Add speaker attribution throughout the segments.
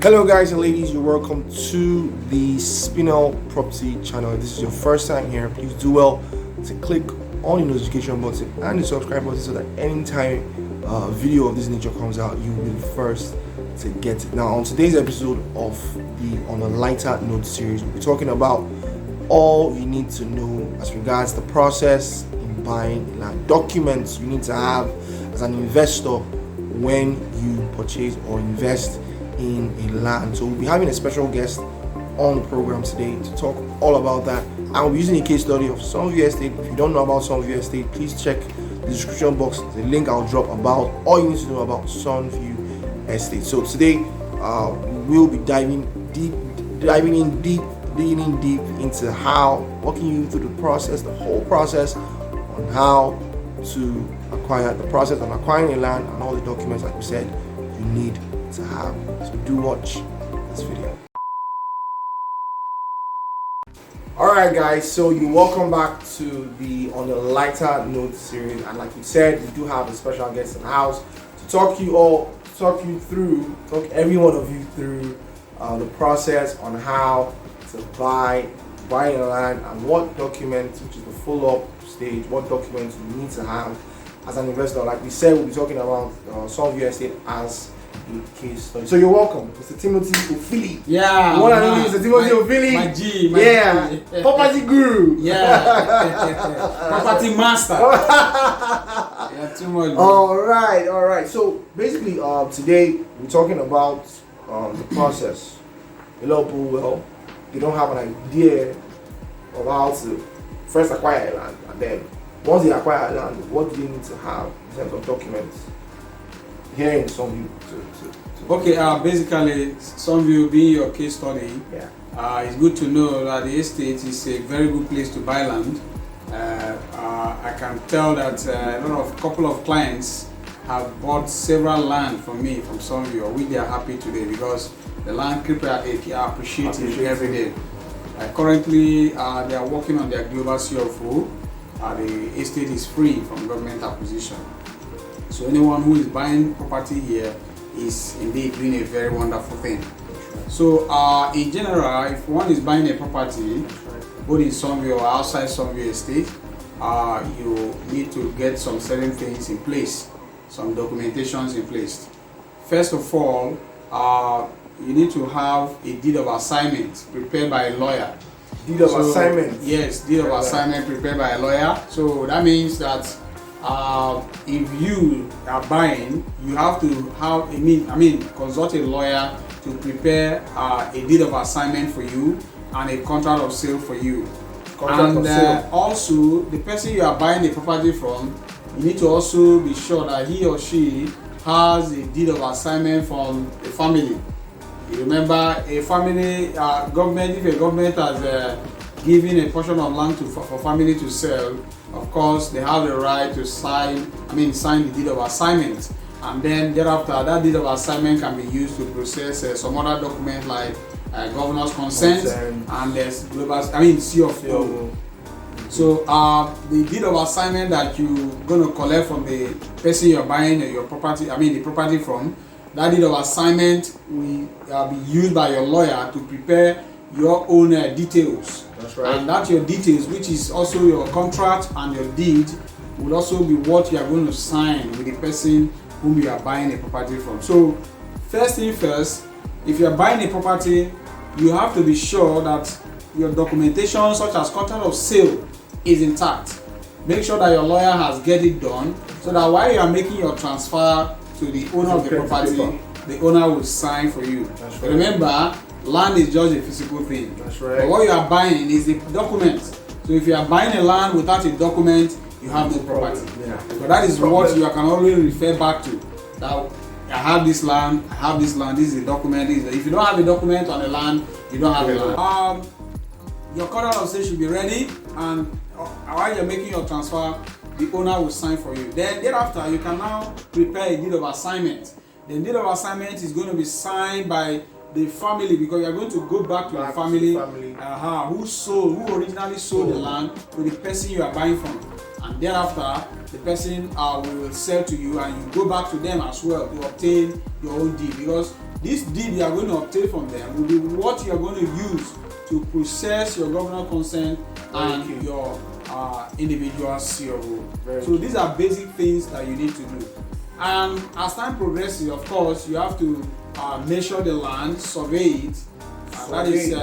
Speaker 1: Hello guys and ladies, you're welcome to the Spinel Property channel. If this is your first time here, please do well to click on the notification button and the subscribe button so that anytime video of this nature comes out, you will be the first to get it. Now on today's episode of the On a Lighter Note series, we'll be talking about all you need to know as regards the process in buying land, documents you need to have as an investor when you purchase or invest in a land. So we'll be having a special guest on the program today to talk all about that. I'll be using a case study of SUNVIEW Estate. If you don't know about SUNVIEW Estate, please check the description box, the link I'll drop about all you need to know about SUNVIEW Estate. So today we will be diving deep into how, walking you through the process, the whole process on how to acquire, the process of acquiring a land and all the documents, like we said, you need to have. So do watch this video. Alright guys, so you're welcome back to the On a Lighter Note series, and like we said, we do have a special guest in the house to talk every one of you through the process on how to buy a land and what documents, which is the follow-up stage, what documents you need to have as an investor. Like we said, we'll be talking about SUNVIEW Estate as a case study. So you're welcome, Mr. Timothy Ofili.
Speaker 2: Yeah.
Speaker 1: One and only Mr. Timothy Ofili.
Speaker 2: My G.
Speaker 1: Property guru.
Speaker 2: Yeah. Property master. Yeah, too much.
Speaker 1: All right. So basically, today we're talking about the process. A lot of people, they don't have an idea of how to first acquire a land, and then once they acquire a land, what do they need to have in terms of documents? Here in SUNVIEW.
Speaker 2: Okay, basically, SUNVIEW being your case study, it's good to know that the estate is a very good place to buy land. I can tell that a couple of clients have bought several land from me, from SUNVIEW, which they are happy today because the land people are appreciating every day. Currently, they are working on their global CFO. The estate is free from government acquisition. So anyone who is buying property here is indeed doing a very wonderful thing. So in general, if one is buying a property, both in SUNVIEW or outside SUNVIEW Estate, you need to get some certain things in place, some documentations in place. First of all, you need to have a deed of assignment prepared by a lawyer.
Speaker 1: Deed of assignment?
Speaker 2: Yes, deed of assignment prepared by a lawyer. So that means that if you are buying, you have to have consult a lawyer to prepare a deed of assignment for you and a contract of sale for you. Also, the person you are buying the property from, you need to also be sure that he or she has a deed of assignment from the family. You remember, a family government, if a government has given a portion of land for family to sell, of course they have the right to sign the deed of assignment, and then thereafter that deed of assignment can be used to process some other document like governor's consent and there's global CFO. So the deed of assignment that you're going to collect from the person you're buying your property, the property from, that deed of assignment will be used by your lawyer to prepare your own details.
Speaker 1: That's right. And
Speaker 2: that your details, which is also your contract and your deed, will also be what you are going to sign with the person whom you are buying a property from. So first thing first, if you are buying a property, you have to be sure that your documentation such as contract of sale is intact. Make sure that your lawyer has get it done so that while you are making your transfer to the owner of the property, the owner will sign for you.
Speaker 1: That's
Speaker 2: But
Speaker 1: right.
Speaker 2: remember, land is just a physical thing.
Speaker 1: That's right.
Speaker 2: But what you are buying is the document. So if you are buying a land without a document, you have no property.
Speaker 1: Yeah.
Speaker 2: So that is what you can always refer back to. That I have this land, this is a document. If you don't have a document on the land, you don't have a land. Your contract of sale should be ready, and while you're making your transfer, the owner will sign for you. Then thereafter, you can now prepare a deed of assignment. The deed of assignment is going to be signed by the family, because you are going to go back to the family who originally sold the land to the person you are buying from, and thereafter the person will sell to you, and you go back to them as well to obtain your own deed, because this deed you are going to obtain from them will be what you are going to use to process your governor consent and your individual CRO. So these are basic things that you need to do. And as time progresses, of course, you have to measure the land, survey it. That is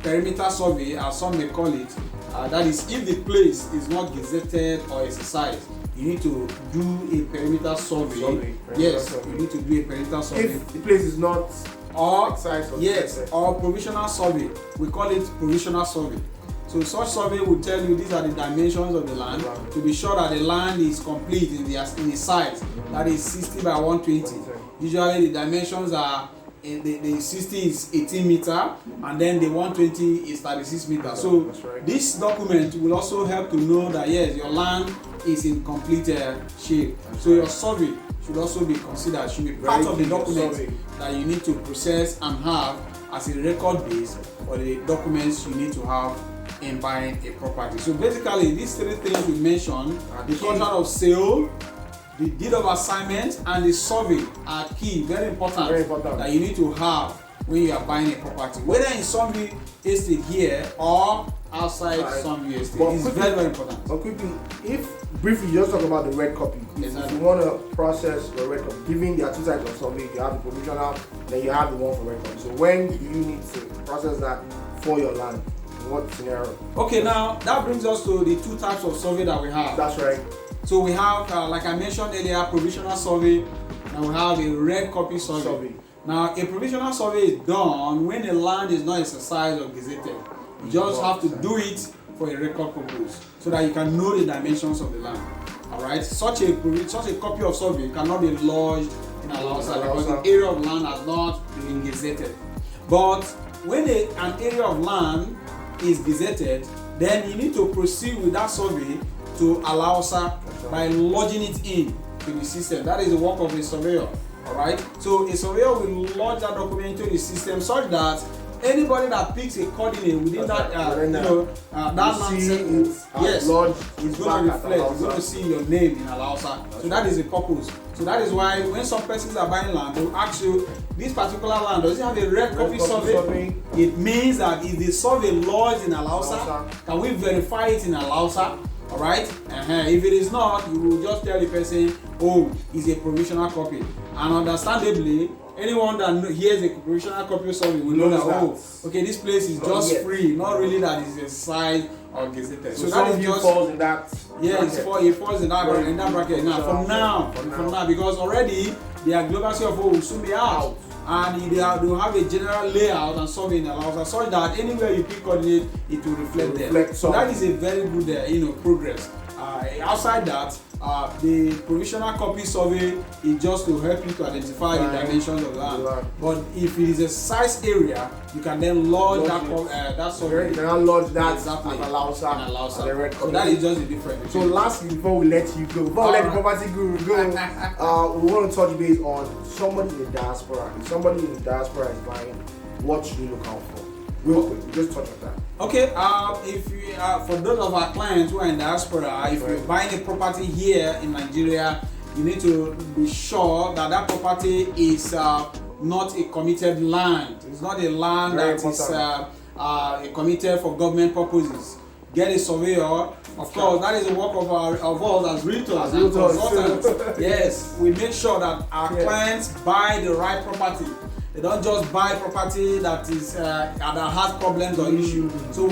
Speaker 2: perimeter survey, as some may call it. That is, if the place is not gazetted or exercised, you need to do a perimeter survey. Yes, you need to do a perimeter survey.
Speaker 1: If the place is not exercised or gazetted.
Speaker 2: Or provisional survey. We call it provisional survey. So such survey will tell you these are the dimensions of the land to be sure that the land is complete in the size. That is 60 by 120. Usually the dimensions are the 60 is 18 meter and then the 120 is 36 meters. So this document will also help to know that yes, your land is in complete shape. So your survey should also be considered, should be part of the document that you need to process and have as a record base for the documents you need to have in buying a property. So basically these three things we mentioned, the contract of sale, the deed of assignment and the survey are key, very important that you need to have when you are buying a property, whether in SUNVIEW estate here or outside SUNVIEw estate. It's very important.
Speaker 1: But quickly, if briefly just talk about the red copy. If you want to process your red copy, given there are two types of survey, you have the provisional, then you have the one for red copy. So when do you need to process that for your land? What scenario?
Speaker 2: Okay, now that brings us to the two types of survey that we have.
Speaker 1: That's right.
Speaker 2: So we have, like I mentioned earlier, provisional survey, and we have a red copy survey. Now, a provisional survey is done when the land is not exercised or gazetted. You just have to do it for a record purpose, so that you can know the dimensions of the land. All right. Such a copy of survey cannot be lodged in a Lausa because the area of land has not been gazetted. But when an area of land is gazetted, then you need to proceed with that survey to Lausa by lodging it in to the system. That is the work of a surveyor. All right. So a surveyor will lodge that document into the system such that anybody that picks a coordinate within that that land segment, yes, it's going to reflect. You're going to see your name in Lausa. So that is the purpose. So that is why when some persons are buying land, they will ask you, this particular land, does it have a red copy survey? It means that is the survey lodged in Lausa? Can we verify it in Lausa? All right. If it is not, you will just tell the person, oh, it's a provisional copy. And understandably, anyone that hears a provisional copy survey will know that, oh, okay, this place is just free, not really that it's a size or gazetted. So that is just
Speaker 1: falls in that.
Speaker 2: Yes, it falls in that bracket. Now, from now, because already their global CFO will soon be out. And they will have a general layout and survey in Lausa such that anywhere you pick coordinate, it will reflect there. So that is a very good progress. Outside that, the provisional copy survey is just to help you to identify the dimensions of the land. But if it is a size area, you can then lodge that survey.
Speaker 1: You can lodge that
Speaker 2: exactly
Speaker 1: in Lausa.
Speaker 2: So that is just the difference.
Speaker 1: So lastly, before we let you go, before we let the property guru go, we want to touch base on somebody in the diaspora. If somebody in the diaspora is buying, what should you look out for? Real quick, just touch on that.
Speaker 2: Okay, if you for those of our clients who are in diaspora, if you're buying a property here in Nigeria, you need to be sure that that property is not a committed land. It's not a land that is committed for government purposes. Get a surveyor. Of course, that is the work of us as realtors and consultants. Yes, we make sure that our clients buy the right property. They don't just buy property that is that has problems or issues. So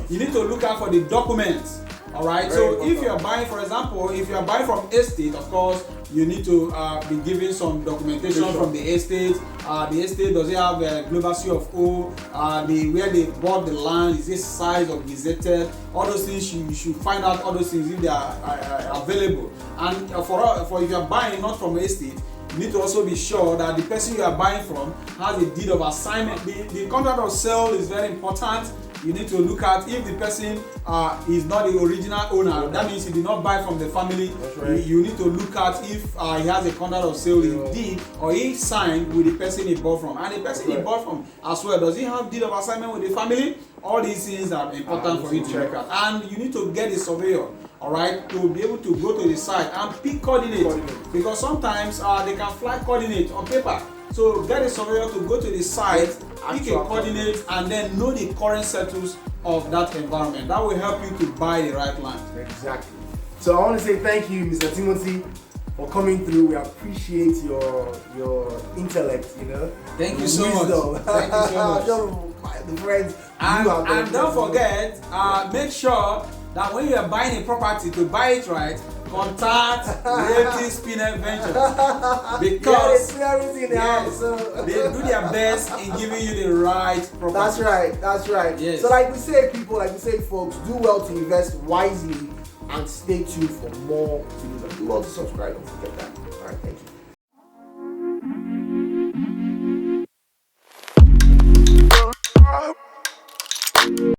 Speaker 2: you need to look out for the documents. All right. So if you are buying, for example, if you are buying from estate, of course, you need to be given some documentation from the estate. The estate, does it have a global CFO? Where they bought the land, is this size or gazetted? All those things you should find out. All those things if they are available. And for if you are buying not from estate, you need to also be sure that the person you are buying from has a deed of assignment. The contract of sale is very important. You need to look at if the person is not the original owner. That means he did not buy from the family. You need to look at if he has a contract of sale indeed, or he signed with the person he bought from. And the person he bought from as well, does he have deed of assignment with the family? All these things are important for you to check out. And you need to get a surveyor, all right, to be able to go to the site and pick coordinates. Because sometimes they can fly coordinates on paper. So get a surveyor to go to the site, pick a
Speaker 1: Actual
Speaker 2: coordinate, and then know the current status of that environment. That will help you to buy the right land.
Speaker 1: Exactly. So I want to say thank you, Mr. Timothy, for coming through. We appreciate your intellect, you know.
Speaker 2: Thank you so much. Thank you so much.
Speaker 1: The friends.
Speaker 2: And don't forget, make sure that when you are buying a property, to buy it right, contact Realty Spinner Ventures, because they do their best in giving you the right property.
Speaker 1: That's right.
Speaker 2: Yes.
Speaker 1: So like we say, folks, do well to invest wisely and stay tuned for more videos. Do well to subscribe. Don't forget that.